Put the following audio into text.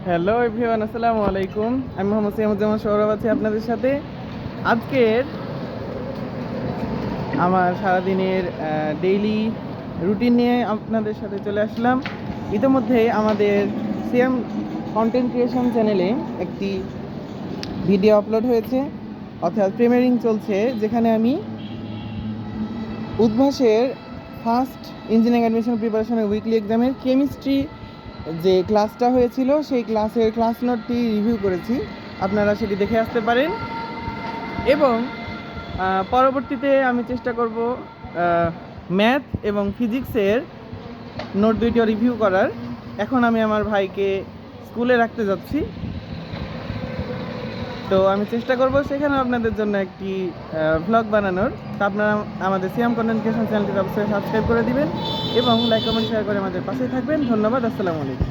Hello everyone, আসসালামু আলাইকুম। আমি মোহাম্মদ সিয়ামুজ্জামান সৌরভ আছি আপনাদের সাথে। আজকের আমার সারাদিনের ডেইলি রুটিন নিয়ে আপনাদের সাথে চলে আসলাম। ইতিমধ্যে আমাদের সিএম কন্টেন্ট ক্রিয়েশন চ্যানেলে একটি ভিডিও আপলোড হয়েছে, অর্থাৎ প্রিমিয়ারিং চলছে, যেখানে আমি উদ্ভাসের ফার্স্ট ইঞ্জিনিয়ারিং অ্যাডমিশন প্রিপারেশনের উইকলি এক্সামের কেমিস্ট্রি যে ক্লাসটা হয়েছিল সেই ক্লাসের ক্লাস নোটটি রিভিউ করেছি। আপনারা সেটি দেখে আসতে পারেন এবং পরবর্তীতে আমি চেষ্টা করব ম্যাথ এবং ফিজিক্সের নোট দুইটিও রিভিউ করার। এখন আমি আমার ভাইকে স্কুলে রাখতে যাচ্ছি, তো আমি চেষ্টা করব সেখানে আপনাদের জন্য একটি ভ্লগ বানানোর। তো আপনারা আমাদের সিয়াম কন্টেন্ট ক্রিয়েশন চ্যানেলটি অবশ্যই সাবস্ক্রাইব করে দিবেন এবং লাইক কমেন্ট শেয়ার করে আমাদের পাশে থাকবেন। ধন্যবাদ, আসসালামু আলাইকুম।